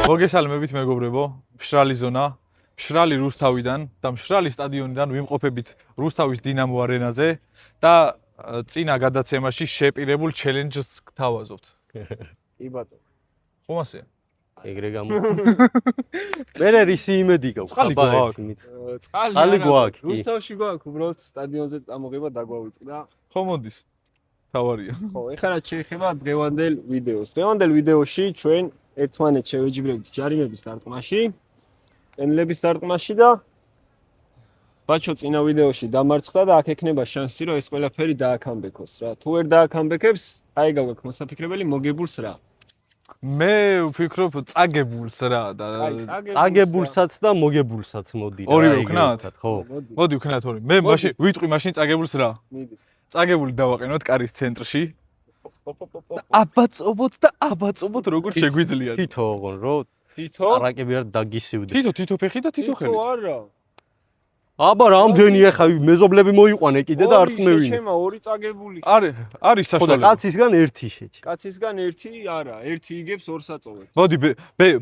მოგესალმებით მეგობრებო, მშრალი ზონა, მშრალი რუსთავიდან და მშრალი სტადიონიდან ვიმყოფებით რუსთავის დინამო არენაზე და წინა გადაცემაში შეპირებულ ჩელენჯს გთავაზობთ. კი ბატონო. ხომ ასე? ეგრე გამო. მე რისი იმედი გაქვს? წყალი გვაქვს. წყალი გვაქვს. რუსთავში გვაქვს, უბრალოდ სტადიონზე წამოღება დაგვავიწყდა. ხო მოდის. თავარია. ხო, ეხლა რაც შეეხება დღევანდელ ვიდეოს. დღევანდელ ვიდეოში ჩვენ ერთმანეთს შევეჯიბრებთ ჯარიმების დარტყმაში, პენლების დარტყმაში და ბაჩო წინა ვიდეოში დამარცხდა და აქ ექნება შანსი, რომ ეს ყველაფერი დააკამბექოს რა. თუ ვერ დააკამბექებს, აი გავაქვს მოსაფიქრებელი მოგებულს რა. მე ვფიქრობ წაგებულს რა და წაგებულსაც და მოგებულსაც მოდი რა. ორივე ვქნათ? ხო. მოდი ვქნათ ორი. მე მაშინ ვიტყვი მაშინ წაგებულს რა. მიდი. წაგებული დავაყენოთ კარის ცენტრში. აბაწობოთ როგორ შეგვიძლია. თითო ოღონ რო თითო? არაკები არ დაგისივდი. თითო ფეხი და თითო ხელი. თითო არა. აბა რამდენი ახლა მეზობლები მოიყვანე კიდე და არ თმევინე. შემა ორი წაგებული. არის ხო და საშუალება. კაცისგან ერთი შეჭი. კაცისგან ერთი არა, ერთი იგებს ორს აწოვებს. მოდი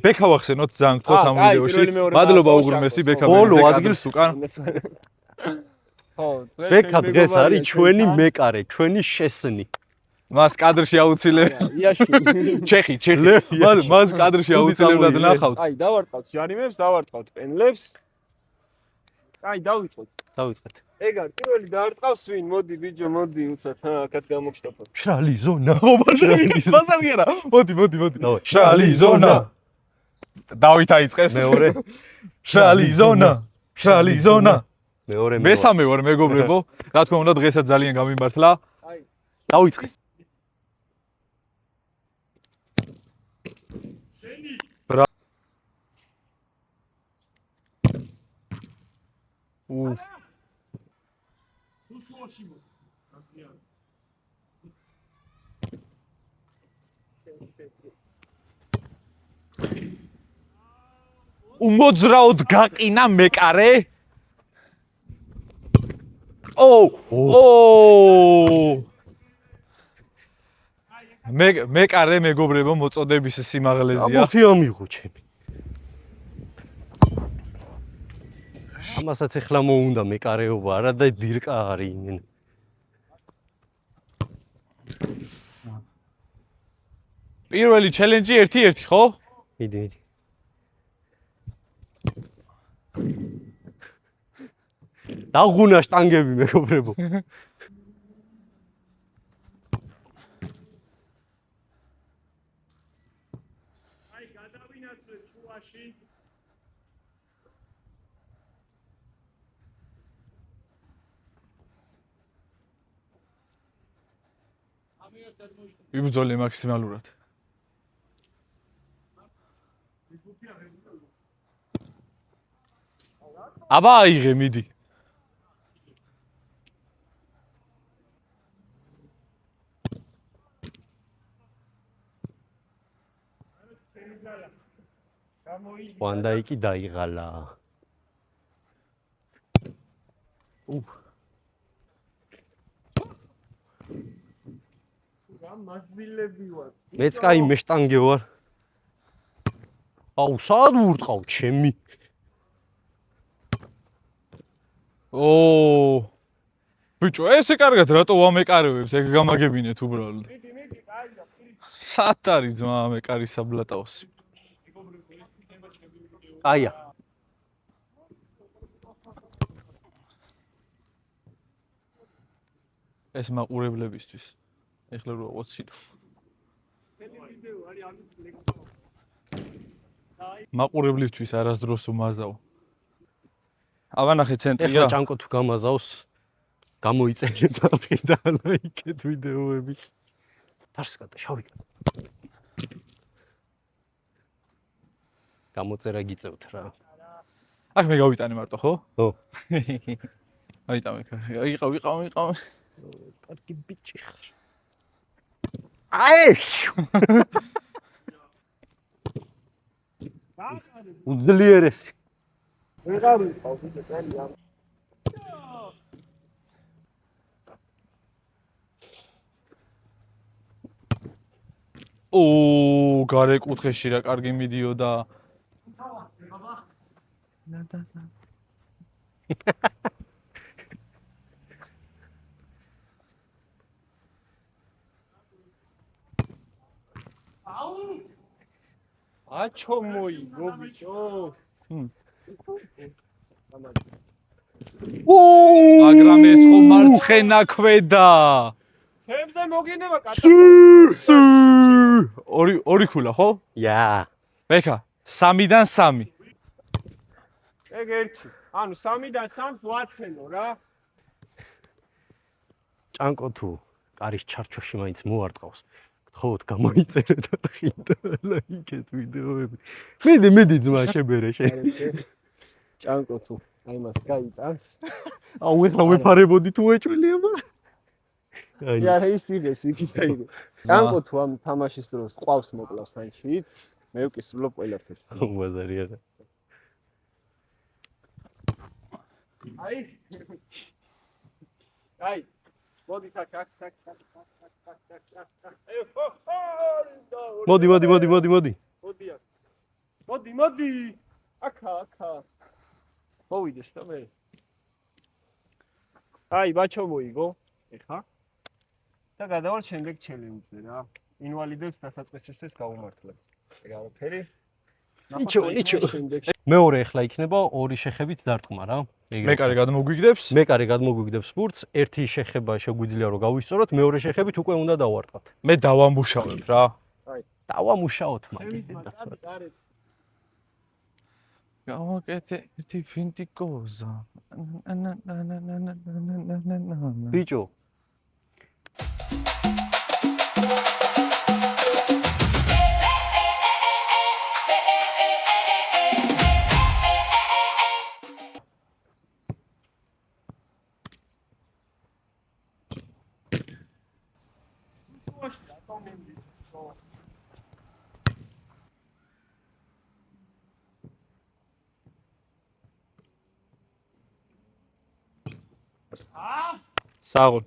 ბექა ვახსენოთ ძალიან გთხოვთ ამ ვიდეოში. მადლობა უღრმესი ბექა. ბოლო ადგილს უკან. ხო, ბექა დღეს არის ჩვენი მეკარე, ჩვენი შესნი. მას კადრში აუცილებლად იაში. ჩეხი. მას კადრში აუცილებლად ნახავთ. აი, დავარტყავთ ჯარიმებს, დავარტყავთ პენლებს. აი, დავიწყოთ. დავიწყეთ. ეგარ, პირველი დაარტყავს ვინ? მოდი ბიჯო, მოდი, უსად, აქაც გამოგშტაფოთ. მშრალი ზონა. ბაზარი არა. მოდი. მშრალი ზონა. დავით აიწყეს. მეორე. მშრალი ზონა. მეორე. მესამე ვარ მეგობრებო. რა თქმა უნდა დღესაც ძალიან გამიმართლა. აი, დავიწყეს. უმოძრაოდ გაყინა მეკარე. მეკარე მეგობრებო მოწოდების სიმაღლეზეა. ამოთი ამიღო ჩემი. ამასაც ახლა მოუნდა მეკარეობა არა და დირკა არის იმენ. პირველი ჩელენჯი 1-1 ხო? მიდი. დაღუნა შტანგები მეგობრებო. აი, გადავინაცვლეთ შუაში. იბრძოლე მაქსიმალურად. აბა აიღე მიდი. ვანდაიკი დაიღალა. მასდილები ვარ. მეც კაი მეშტანგე ვარ. აუ სად ვურტყავ ჩემი? ბიჭო, ესე კარგად რატო ვამეკარევებს? ეგ გამაგებინეთ უბრალოდ. მიდი, კაია. სად არის ძმა მეკარის აბლატაოსი? აია. ეს მაყურებლებისთვის. ეხლა რო ვაცილო. მაყურებლისთვის არასდროს უმაზავ. ავანახე ცენტრია. ეხლა ჭანკო თუ გამაზავს გამოიწერეთ ამხი და ლაიქეთ ვიდეოები. დარსკატა შავი. გამოწერა გიწევთ რა. აქ მე გავიტანე მარტო ხო? ხო. აიტამე. იყავ. კარგი ბიჭი ხარ. აი! უძლიერესი. ვეღარ ვიყავ ბიჭო, წელი ამ. გარე კუთხეში რა კარგი მიდიოდა. აჩო მოიგო ბიჭო. მაგრამ ეს ხო მარცხენა ქვედა. თემზე მოგინება ორი ქულა ხო? ია. ბექა 3-დან 3. ეგ ერთი. ანუ 3-დან 3-ს ვაცენო რა. ჭანკო თუ კარის ჩარჩოში მაინც მოარტყავს. გთხოვთ გამოიწერეთ და ხინდა ლაიქეთ ვიდეოები. მედი ძმა შებერე შე. ჭანკო თუ აი მას გაიტანს. აუ ეხლა ვეფარებოდი თუ ეჭვილი ამას. Ja, ის ვიდეოს იქითაიდე. ჭანკო თუ ამ თამაშის დროს ყავს მოკლავს საინჩიც, მე ვკისრულობ ყველაფერს. უაზარია. აი. მოდი თაკ. მოდი. მოდი. აკა. მოვიდეს და მე. აი, ბაჩო მოიგო. ეხა. და გადავალ შემდეგ ჩელენჯზე რა. ინვალიდებს დასაწყისისთვის გავუმართლებ. ეგ არაფერი. ნიჩო. მეორე ეხლა იქნება ორი შეხებით დარტყმა რა. მეკარე გადმოგვიგდებს. მეკარე გადმოგვიგდებს ბურთს, ერთი შეხება შეგვიძლია რომ გავისწოროთ, მეორე შეხებით უკვე უნდა დავარტყათ. მე დავამუშავებ რა. დავამუშაოთ მაგის დედაცვა. გავაკეთე ერთი ფინტი კოზა. ბიჭო. საღოლ.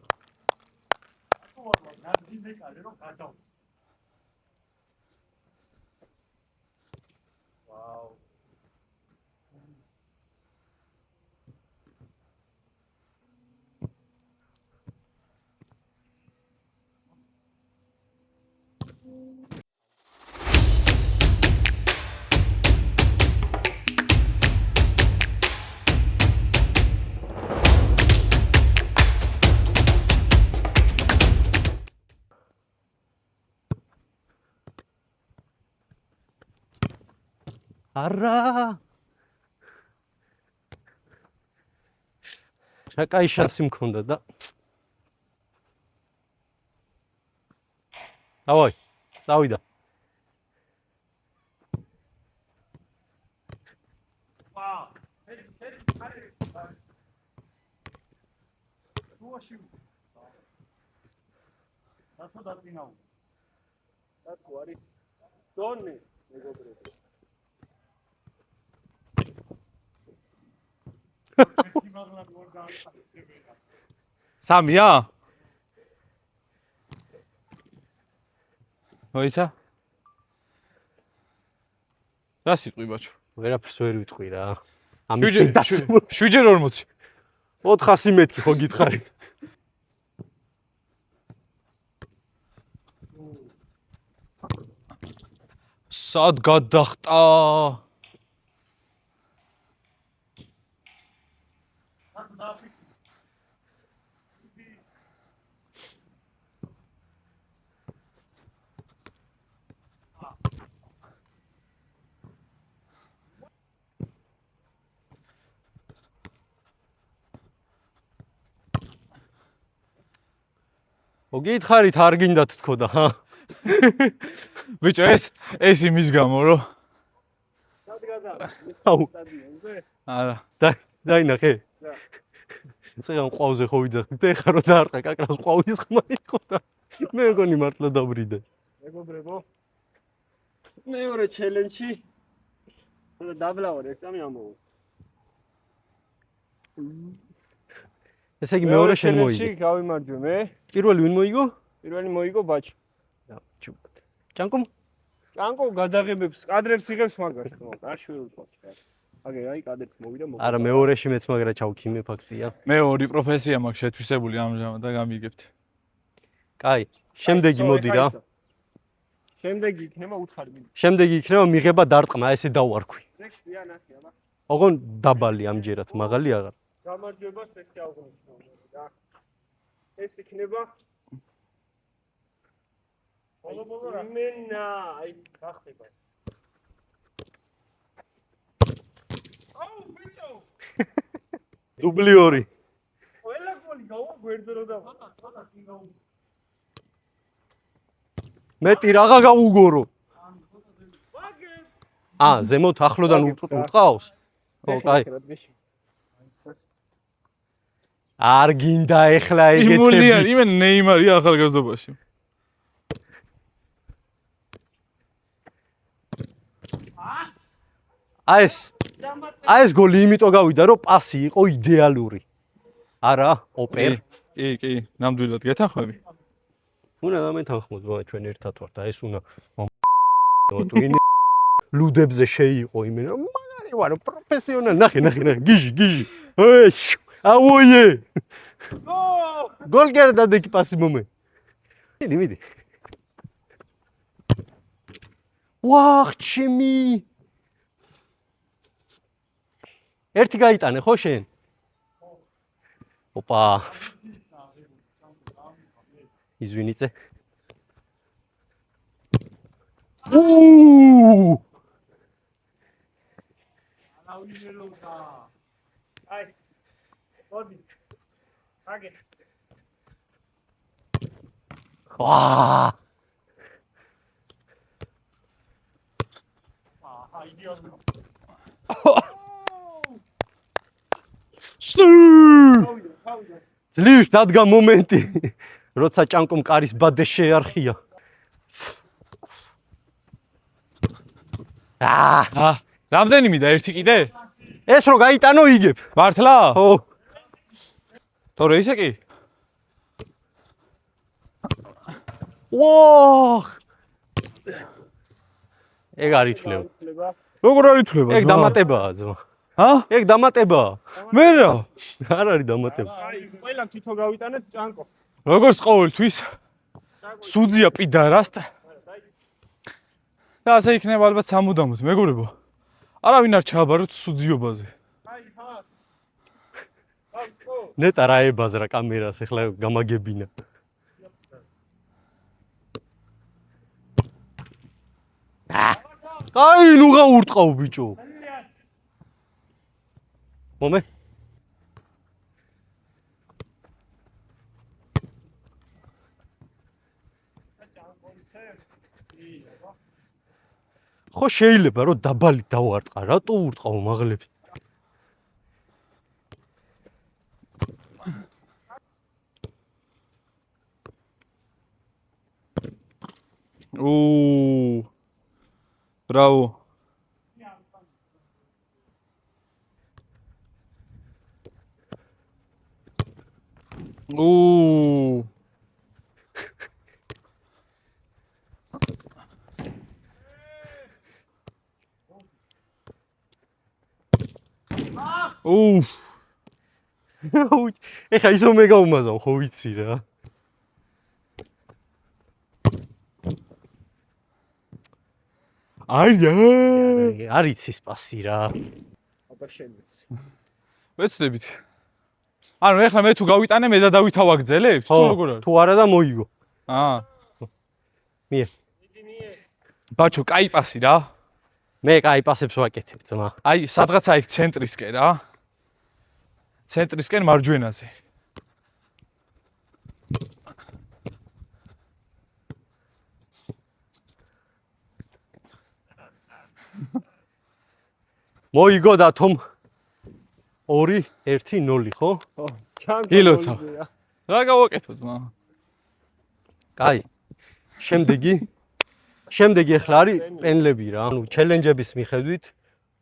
არა. რა კაი შანსი მქონდა და. დავაი, წავიდა. რატო დაწინაო? რატო არის? დონე, მეგობრებო. სამია? მოიცა? რა სიტყვი ბაჩო? ვერაფერს ვერ ვიტყვი რა. ამის დაცვა. 7-40. 400 მეთქი ხო გითხარი? სად გადახტა? მოგითხარით არ გინდათ თქო და ჰა. ბიჭო ეს იმის გამო რომ აუ არა დაინახე. წეგან ყვავზე ხო ვიძახდი და ეხლა რომ დაარტყა კაკრას ყვავის ხმა იყო და მე მგონი მართლა დაბრიდა. მეგობრებო. მეორე ჩელენჯი. უნდა დაბლავარ ეს წამი ამოვო. ესე იგი მეორე შენ მოიგე. ჩელენჯი გავიმარჯვე მე. პირველი ვინ მოიგო? პირველი მოიგო ბაჩო. ჭანკომ ჭანკო გადაღებებს, კადრებს იღებს მაგას თქო. არ შევიყვოთ. აგე აი კადრებს მოვიდა მოვიდა. არა მეორეში მეც მაგრა ჩავქიმე ფაქტია. მე ორი პროფესია მაქვს შეთვისებული ამჟამად და გამიგებთ. კაი, შემდეგი მოდი რა. შემდეგი იქნება უცხარი. შემდეგი იქნება მიღება დარტყმა, ესე დავარქვი. ნექსტია ნახე აბა. ოღონ დაბალი ამჯერად, მაღალი აღარ. გამარჯვებას ესე აღნიშნო რა. ეს იქნება ბოლო რა. მენა, აი გახდება. აუ ბიჭო. დუბლი 2. ყველა გოლი გავაგვერძე რომ და ცოტა წინ გაუ. მეტი რაღა გავუგორო. მაგეს. ზემოთ ახლოდან უტყავს? ო, კაი. არ გინდა ეხლა იმულია, ეგეთები. იმე ნეიმარი ახალგაზრდობაში. აი ეს გოლი იმიტომ გავიდა, რომ პასი იყო იდეალური. არა, ოპერ. კი, ნამდვილად გეთანხმები. უნდა დამეთანხმოთ, ჩვენ ერთად ვართ, ეს უნდა თუ ლუდებზე შეიყო იმენა. მაგარი ვარ, პროფესიონალი. ნახე, გიჟი. აუიე. გოლ გერდა დეკი პასი მომე. მიდი. ვახ, ჩემი. ერთი გაიტანე ხო შენ? ოპა. Извините. აი. მოდი. აგე. ვა! აიდიოტი. ძლივს დადგა მომენტი, როცა ჭანკომ კარის ბადე შეარხია. რამდენი მინდა ერთი კიდე? ეს რო გაიტანო იგებ. მართლა? ხო. თორე ისე კი? ვოხ! ეგ არ ითვლება. როგორ არ ითვლება? ეგ დამატებაა ძმა. ეგ დამატებაა. მე რა? არ არის დამატება. აი, ყველა თვითონ გავიტანეთ ჭანკო. როგორც ყოველთვის სუძია პიდარას და ასე იქნება ალბათ სამუდამოდ, მეგობრებო. არავინ არ ჩააბაროთ სუძიობაზე. აი, ხა. ნეტა რა ებაზრა კამერას, ეხლა გამაგებინა. კაი, ნუ გაურტყავ ბიჭო. მომე. ხო შეიძლება რომ დაბალი დავარტყა, რატო ურტყავ მაღლები? Bravo. ეხა ისო მე გაუმაზავ, ხო ვიცი რა. არ იცის პასი რა. აბა შენიც. ვეცდებით. ანუ ეხლა მე თუ გავიტანე, მე და დავითავაგძელებ, თუ როგორ არის? თუ არა და მოიგო. მie. ბაჩო, კაი პასი რა. მე კაი პასებს ვაკეთებ ძმა. აი, სადღაც აი ცენტრისკენ რა. ცენტრისკენ მარჯვენაზე. მოიგო და თომ 2-1-0 ხო? ხო, ჭანკო. ილოცა. რა გავაკეთო ძმა? კაი. შემდეგი ახლა არის პენლები რა. ანუ ჩელენჯების მიხედვით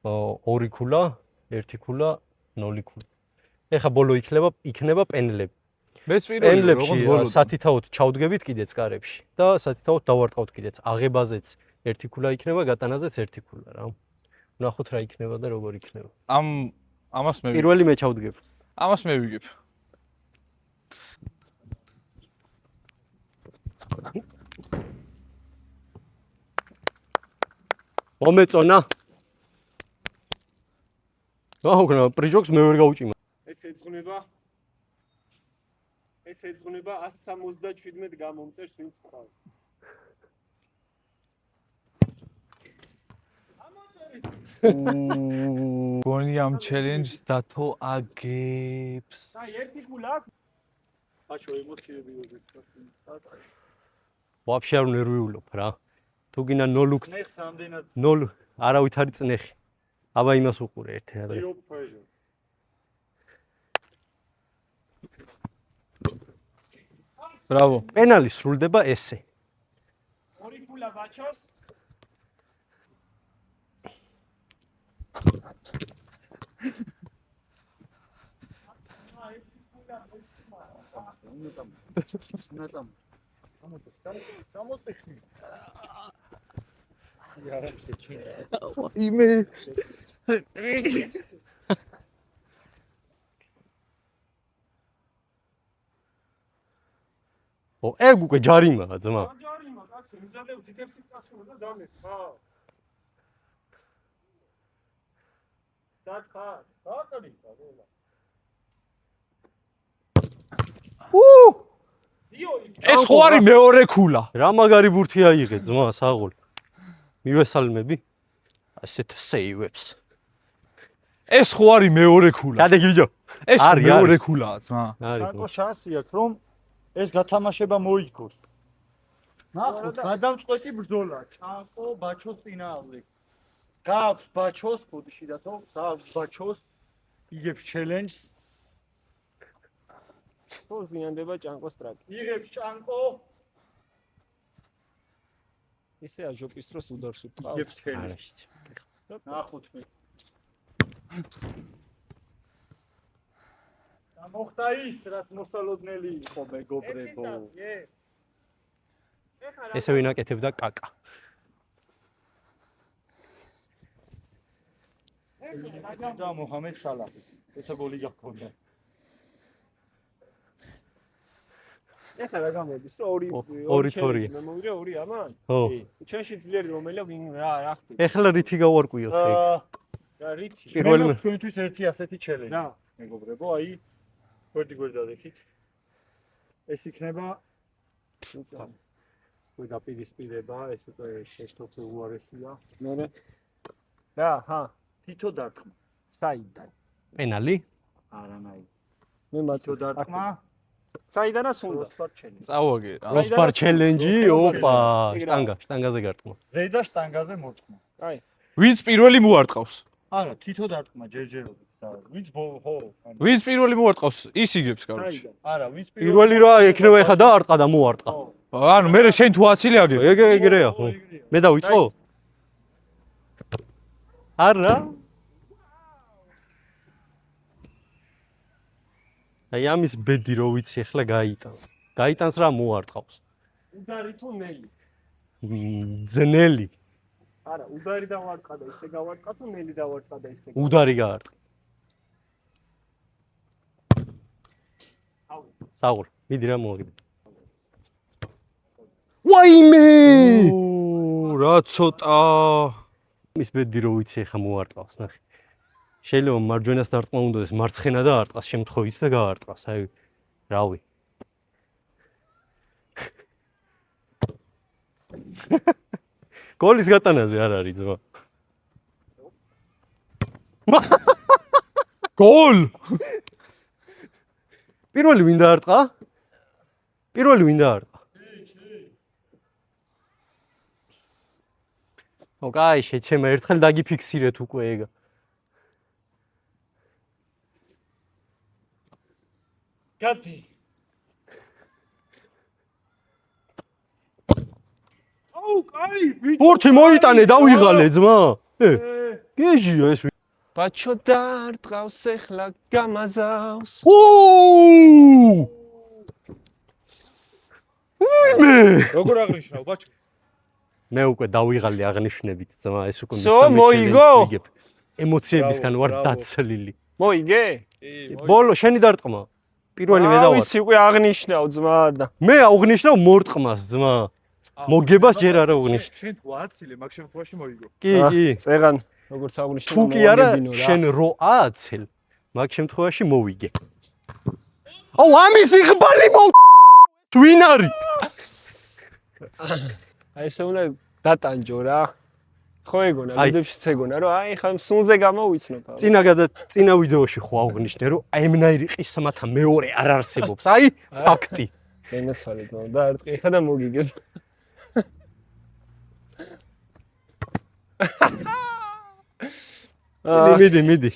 2 ქულა, 1 ქულა, 0 ქულა. ეხა ბოლო იქნება პენლები. მეც პირველი პენლებში როგორ ბოლოდან. სათითაოდ ჩავდგებით კიდეც კარებში და სათითაოდ დავარტყავთ კიდეც. აღებაზეც ერთი ქულა იქნება, გატანაზეც ერთი ქულა რა. ვნახოთ რა იქნება და როგორ იქნება. ამას მე პირველი მე ჩავდგებ. ამას მე ვიგებ. მომეწონა. აუგნა პრიჟოქს მე ვერ გავუჭიმა. ეს ეძღვნება 177 გამომწერს ვინც ყავს. გონი ამ ჩელენჯს დათო აგებს. აი ერთი ქულა აქვს. ბაჩო ემოციები ვიღებ. ვაფშე არ ნერვიულობ რა. თუ გინდა ნოლუკ ნეხს ამდენად. ნოლ არავით არის წნეხი. აბა იმას უყურე ერთად. Pure pleasure. ბრავო. პენალი სრულდება ესე. ორი ქულა ბაჩოს. იმე ო ეგ უკვე ჯარიმაა ძმა. ჯარიმა კაცი მზადებ თითებს იკასრო და დამეთ ხა. დაკა, დაკალი ყველა. ეს ხო არის მეორე ქულა. რა მაგარი ბურთი აიღე ძმა საღოლ. მივესალმები. ასეთ სეივებს. ეს ხო არის მეორე ქულა. გადეგი ბიჭო. ეს არის, მეორე არის. ქულაა ძმა. არის. საკო შანსი აქვს რომ ეს გათამაშება მოიგოს. ნახოთ, გადამწყვეტი ბრძოლა. ჩანკო ბაჩოს წინააღმდეგ. გაქვს ბაჩოს ბუდიში დათო, გაქვს ბაჩოს იგებს ჩელენჯს. ხო ზიანდება ჭანკოს ტრაკი. იღებს ჩანკო, ისე აჟოპის დროს უდარს უტყავს. იგებს ჩელენჯს. არის. ნახოთ მე. გამოხდა ის, რაც მოსალოდნელი იყო მეგობრებო. ესე ვინაკეთებდა კაკა. და მოჰამედ სალაჰი. ესა გოლი გაქონდა. ეხლა რა გამოდის? ორი ორი თორია. მე მოვიდა ორი ამან? ხო. ჩვენში ძლიერი რომელია ვინ რა ხდება? ეხლა რითი გავარკვიოთ ეგ. რა რითი? პირველი პირველი თქვენთვის ერთი ასეთი ჩელენჯი. რა? მეგობრებო, აი გვერდი დადექით. ეს იქნება გვედაპირისპირება, ეს უკვე შეშთოთი უარესია. მე რა, ჰა, თითო დარტყმა. საიდან? პენალი? არანაი. მე თითო მათო დარტყმა, საიდანაც უნდა? როსპარ ჩელენჯი. წავაგე. როსპარ ჩელენჯი, ოპა, ეგ რა. შტანგაზე გარტყმა. ზედა შტანგაზე მორტყმა. აი, ვინც პირველი მოარტყავს? არა, თითო დარტყმა ჯერჯერობით და ვინც ხო, ანუ ვინც პირველი მოარტყავს, ის იგებს კაროჩი. საიდან? არა, ვინც პირველი რა ექნება ეხა დაარტყა და მოარტყა. ანუ მე შენ თუ აცილი აგებ. ეგრეა, ხო. მე დავიწყო? არა. აი ამის ბედი რო ვიცი ახლა გაიტანს. გაიტანს რა მოარტყავს. უდარი თუ ნელი? ძნელი. არა, უდარი დავარტყა და ისე გავარტყა თუ ნელი დავარტყა და ისე? უდარი გაარტყა. საღოლ, მიდი რა მოაგდე. ვაიმე! რა ცოტა. მის ბედი რო ვიცი ახლა მოარტყავს, ნახე. შეიძლება მარჯვენას დარტყმა უნდადეს, მარცხენა დაარტყას შემთხვევით და გაარტყას, აი, რავი. გოლის გატანაზე არ არის ძმა. გოლ! პირველი ვინ დაარტყა? პირველი ვინ დაარტყა? ო, კაი, შეჩემა ერთხელ დაგიფიქსირეთ უკვე ეგა. გადი. აუ, კაი, ბიჭო. ბურთი მოიტანე, დავიღალე ძმა. გეჟია ეს. ბაჩო დარტყავს ეხლა გამაზავს. როგორ აღნიშნავ ბაჭო? მე უკვე დავიღალი აღნიშნებით ძმა, ეს უკვე So, მოიგო? ემოციებისგან ვარ Bravo. დაცლილი. მოიგე? ბოლო შენი დარტყმა. პირველი მე დავარ. ვიცი უკვე აღნიშნავ ძმა და მე აღვნიშნავ მორტყმას ძმა. მოგებას ჯერ არ აღვნიშნ. შენ თუ აცილე მაგ შემთხვევაში მოიგო. კი, კი. წეღან როგორც აღნიშნავ თუ კი არა შენ რო აცელ, მაგ შემთხვევაში მოვიგე. აუ ამის იღბალი მო ვინ არის? აი ესე უნდა დატანჯო რა. ხო ეგონა, აი. ვიდეოშიც ეგონა, რომ აი ხა სუნზე გამოვიცნობ. წინა ვიდეოში ხო აღვნიშნე რომ აი მნაირი ყისმათა მეორე არ არსებობს. აი ფაქტი. ენაცვალე ძმა და არტყი ხა და მოგიგებ. მიდი.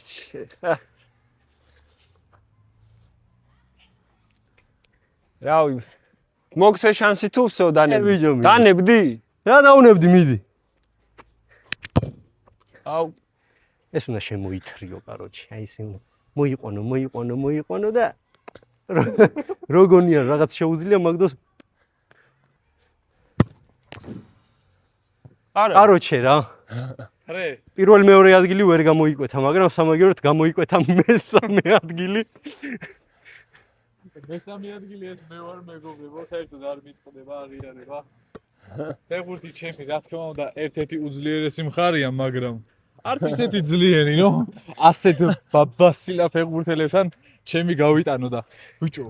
რავი. მოგცე შანსი თუ всё ბიჭო, მიდი. დანებდი? რა დაუნებდი მიდი. აუ, ეს უნდა შემოითრიო, კაროჩი. აი ეს მოიყვანო და როგორია რაღაც შეუძლია მაგდოს. არა. კაროჩე რა. რე, პირველ მეორე ადგილი ვერ გამოიკვეთა, მაგრამ სამაგეროდ გამოიკვეთა მესამე ადგილი. მესამე ადგილი ეს მე ვარ მეგობრებო, საერთოდ არ მიტყდება აღიარება. ფეხბურთი ჩემი, რა თქმა უნდა, ერთ-ერთი უძლიერესი მხარეა, მაგრამ არც ისეთი ძლიერი, რომ ასეთ ბაბასილა ფეხბურთელებთან ჩემი გავიტანო და ბიჭო,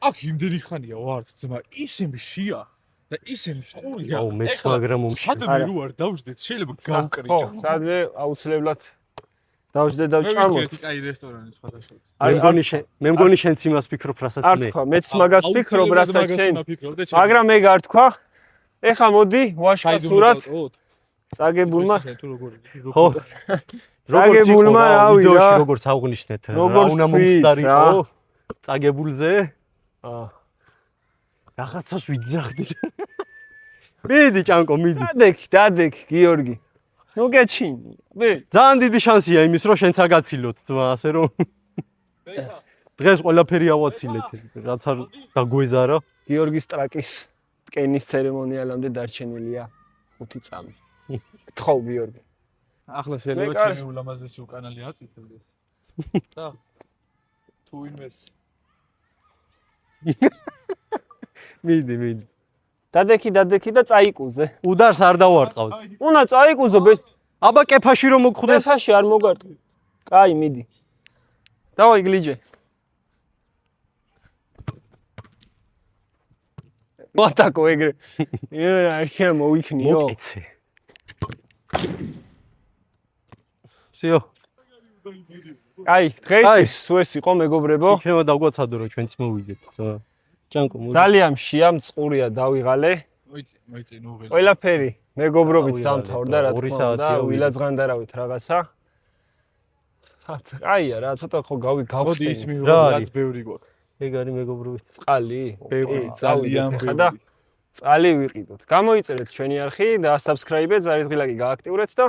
აქ იმდენი ხანია ვარ, ძმა, ისე მშია და ისე მსხურია. აუ მეც მაგრამ მომშია. სადმე რო არ დავждეთ, შეიძლება გავკრიჭო. ხო, სადმე აუცილებლად დავждე და მე ვჭამოთ. ვიცი, კაი რესტორანი სხვადასხვა. მე მგონი შენც იმას ფიქრობ, რასაც არ მე. თქვა, მეც მაგას ვფიქრობ, რასაც შენ. მაგრამ მე გარ თქვა. ეხა მოდი, ვაშკა სურათ. წაგებულმა. ხო. წაგებულმა რავი რა. ვიდეოში როგორც აღვნიშნეთ, რა როგორც უნდა თქვით, მომხდარიყო რა. წაგებულზე. რაღაცას ვიძახდით. მიდი ჭანკო, მიდი. დადექ, გიორგი. ნუ გეჩინი. მე ძალიან დიდი შანსია იმის, რომ შენც აგაცილოთ, ძმა, ასე რომ დღეს ყველაფერი ავაცილეთ, რაც არ დაგვეზარა. გიორგის ტრაკის ტკენის ცერემონიალამდე დარჩენილია 5 წამი. გთხოვ გიორგი. ახლა შეიძლება მე კარ- ჩემი ულამაზესი უკანალი აწითლდეს. და თუ ინვეს მიდი. დადექი და წაიკუზე. უდარს არ დავარტყავთ. უნდა წაიკუზო ბე. აბა კეფაში რომ მოგხვდეს. დეფაში არ მოგარტყი. კაი, მიდი. დავაი გლიჯე. მატაკო ეგრე. არ მოვიქნიო. მოკეცე. всё. აი, დღეისთვის სულ ეს იყო მეგობრებო. იქნება დავგვაცადო რომ ჩვენც მოვიდეთ, ძმა. ჭანკო, მოდი. ძალიან მშია, მწყურია, დავიღალე. მოიწე ნუ ველი. ყველაფერი მეგობრობით დავიღალე, დამთავრდა რა ორი თქმა უნდა, საათია ვილაძღანდარავით რაღაცა. აია რა, ცოტა ხო მოდი ის გავხსენი. მივიღოთ, რა რაც არის? ბევრი გვაქვს. ეგ არის მეგობრობით. წყალი? ბევრი, კი, ძალიან წავიდეთ ხა და ბევრი. წყალი ვიყიდოთ. გამოიწერეთ ჩვენი არხი და subscribe-ე ზარითღილა კი გააქტიურეთ და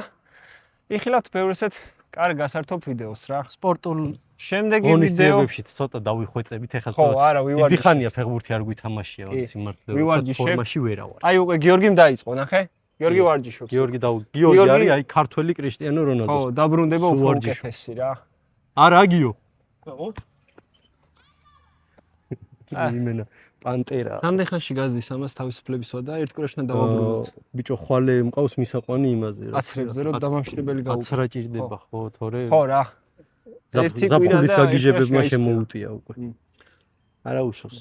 იხილავთ ბევრ ესეთ კარგ გასართობ ვიდეოს რა. სპორტულ შემდეგი ვიდეო ღონისძიებებშიც ცოტა დავიხვეწებით, ეხლა ხო, არა, დიდი ვივარჯიშე. ხანია ფეხბურთი არ გვითამაშია, კი, ვთქვი სიმართლე. ვივარჯიშე. ფორმაში ვერა ვარ. აი უკვე გიორგიმ დაიწყო, ნახე? გიორგი ვარჯიშობს. გიორგი გიორგი არის აი ქართველი კრისტიანო ხო, რონალდოს. დაბრუნდება სულ უფრო ვარჯიშობს. უკეთესი რა. არა გიო. ხო? იმენა პანტერა. რამდენ ხანში გაზდის ამას თავისუფლებისვა და ერთ კვირაში დავაბრუნოთ. ბიჭო ხვალე მყავს მისაყვანი იმაზე რა. აცრებზე რომ დამამშვიდებელი გავუკეთო. აცრა ჭირდება ხო, თორე ხო რა. ერთი კვირა ზაფხულის და გაგიჟებებმა ერთ შემოუტია უკვე. არა უშავს.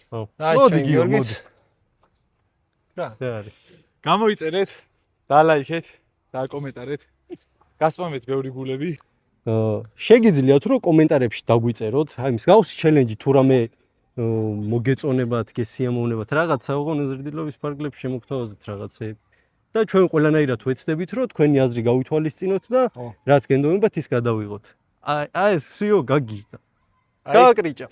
ხო. აი, მოდი ჩვენ გიო, გიორგიც. მოდი. რა? რა არის? გამოიწერეთ, დალაიქეთ, დააკომენტარეთ. გასპამეთ ბევრი გულები. შეგიძლიათ რომ კომენტარებში დაგვიწეროთ, აი მსგავსი ჩელენჯი თუ რამე მოგეწონებათ, გესიამოვნებათ რაღაცა, ოღონდ ზრდილობის ფარგლებში შემოგთავაზეთ რაღაცეები. და ჩვენ ყველანაირად ვეცდებით რომ თქვენი აზრი გავითვალისწინოთ და ხო. რაც გენდობებათ ის გადავიღოთ. აი ეს всё გაგიჟდა. აი, გააკრიჭა.